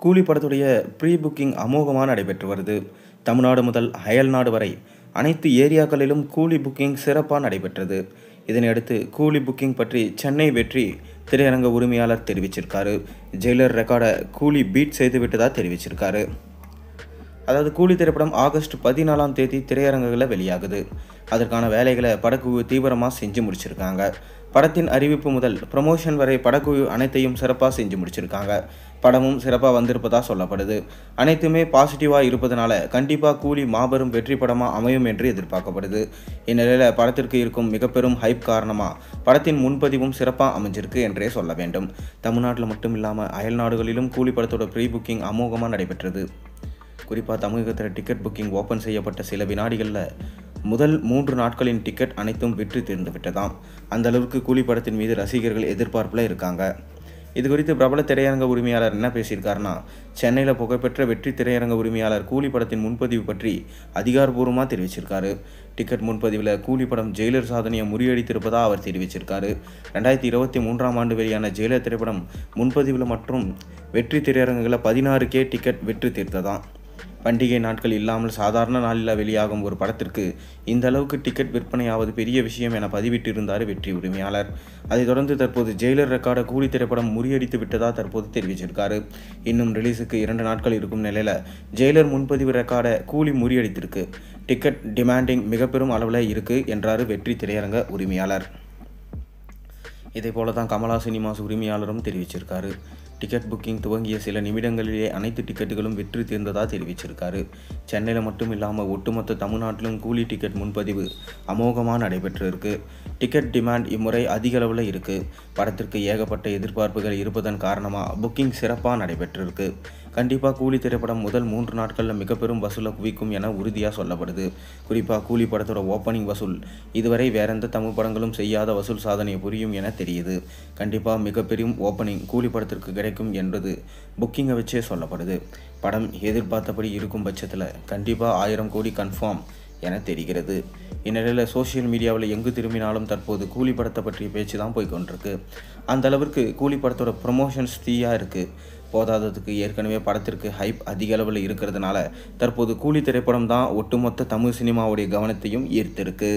கூலி படத்துடைய pre booking அமோகமாக நடைபெற்று வருது. தமிழ்நாடு முதல் அயல்நாடு வரை அனைத்து ஏரியாக்களிலும் கூலி புக்கிங் சிறப்பாக நடைபெற்றது. இதனையடுத்து கூலி புக்கிங் பற்றி சென்னை வெற்றி திரையரங்க உரிமையாளர் தெரிவிச்சிருக்காரு. ஜெயிலர் ரெக்கார்டை கூலி பீட் செய்து விட்டதாக தெரிவிச்சிருக்காரு. அதாவது கூலி திரைப்படம் ஆகஸ்ட் 14ஆம் தேதி திரையரங்குகளில் வெளியாகுது. அதற்கான வேலைகளை படக்குழு தீவிரமாக செஞ்சு முடிச்சிருக்காங்க. படத்தின் அறிவிப்பு முதல் ப்ரமோஷன் வரை படக்குழு அனைத்தையும் சிறப்பாக செஞ்சு முடிச்சிருக்காங்க. படமும் சிறப்பாக வந்திருப்பதாக சொல்லப்படுது. அனைத்துமே பாசிட்டிவாக இருப்பதனால கண்டிப்பாக கூலி மாபெரும் வெற்றி படமாக அமையும் என்று எதிர்பார்க்கப்படுது. இந்நிலையில் படத்திற்கு இருக்கும் மிக பெரும் ஹைப் காரணமாக படத்தின் முன்பதிவும் சிறப்பாக அமைஞ்சிருக்கு என்றே சொல்ல வேண்டும். தமிழ்நாட்டில் மட்டும் இல்லாமல் அயல் நாடுகளிலும் கூலி படத்தோட ப்ரீ புக்கிங் அமோகமாக நடைபெற்றது. குறிப்பாக தமிழகத்தில் டிக்கெட் புக்கிங் ஓப்பன் செய்யப்பட்ட சில வினாடிகளில் முதல் 3 நாட்களின் டிக்கெட் அனைத்தும் விற்று தீர்ந்து விட்டதாம். அந்த அளவுக்கு கூலி படத்தின் மீது ரசிகர்கள் எதிர்பார்ப்பில் இருக்காங்க. இது குறித்து பிரபல திரையரங்க உரிமையாளர் என்ன பேசியிருக்காருன்னா, சென்னையில் புகழ்பெற்ற வெற்றி திரையரங்க உரிமையாளர் கூலி படத்தின் முன்பதிவு பற்றி அதிகாரப்பூர்வமாக தெரிவிச்சிருக்காரு. டிக்கெட் முன்பதிவில் கூலி படம் ஜெயிலர் சாதனையை முறியடித்திருப்பதாக அவர் தெரிவிச்சிருக்காரு. 2023ஆம் ஆண்டு வெளியான ஜெயிலர் திரைப்படம் முன்பதிவில் மற்றும் வெற்றி திரையரங்குகளில் 16K டிக்கெட் விற்று தீர்த்ததாம். பண்டிகை நாட்கள் இல்லாமல் சாதாரண நாளில் வெளியாகும் ஒரு படத்திற்கு இந்த அளவுக்கு டிக்கெட் விற்பனையாவது பெரிய விஷயம் என பதிவிட்டிருந்தார் வெற்றி உரிமையாளர். அதைத் தொடர்ந்து தற்போது ஜெயிலர் ரெக்கார்டை கூலி திரைப்படம் முறியடித்து விட்டதாக தற்போது தெரிவிச்சிருக்காரு. இன்னும் ரிலீஸுக்கு 2 நாட்கள் இருக்கும் நிலையில் ஜெயிலர் முன்பதிவு ரெக்கார்டை கூலி முறியடித்திருக்கு. டிக்கெட் டிமாண்டிங் மிக பெரும் அளவில் இருக்குது என்றார் வெற்றி திரையரங்க உரிமையாளர். இதே போல தான் கமலா சினிமாஸ் உரிமையாளரும் தெரிவிச்சிருக்காரு. டிக்கெட் புக்கிங் துவங்கிய சில நிமிடங்களிலேயே அனைத்து டிக்கெட்டுகளும் விற்று தீர்ந்ததாக தெரிவிச்சிருக்காரு. சென்னையில் மட்டும் இல்லாமல் ஒட்டுமொத்த தமிழ்நாட்டிலும் கூலி டிக்கெட் முன்பதிவு அமோகமாக நடைபெற்றிருக்கு. டிக்கெட் டிமாண்ட் இம்முறை அதிக அளவில் இருக்குது. படத்திற்கு ஏகப்பட்ட எதிர்பார்ப்புகள் இருப்பதன் காரணமாக புக்கிங் சிறப்பாக நடைபெற்றிருக்கு. கண்டிப்பாக கூலி திரைப்படம் முதல் 3 நாட்களில் மிக பெரும் வசூலை குவிக்கும் என உறுதியாக சொல்லப்படுது. குறிப்பாக கூலி படத்தோட ஓப்பனிங் வசூல் இதுவரை வேற எந்த தமிழ் படங்களும் செய்யாத வசூல் சாதனையை புரியும் என தெரியுது. கண்டிப்பாக மிகப்பெரும் ஓப்பனிங் கூலி படத்திற்கு கிடைக்கும் என்பது புக்கிங்கை வச்சே சொல்லப்படுது. படம் எதிர்பார்த்தபடி இருக்கும் பட்சத்தில் கண்டிப்பாக 1000 கோடி கன்ஃபார்ம் என தெரிகிறது. இந்நிலையில் சோசியல் மீடியாவில் எங்கு திரும்பினாலும் தற்போது கூலி படத்தை பற்றிய பேச்சு தான் போய்கொண்டிருக்கு. அந்த அளவிற்கு கூலி படத்தோட ப்ரமோஷன்ஸ் தீயாக இருக்குது. போதாததுக்கு ஏற்கனவே படத்திற்கு ஹைப் அதிக அளவில் இருக்கிறதுனால தற்போது கூலி திரைப்படம் தான் ஒட்டுமொத்த தமிழ் சினிமாவுடைய கவனத்தையும் ஈர்த்திருக்கு.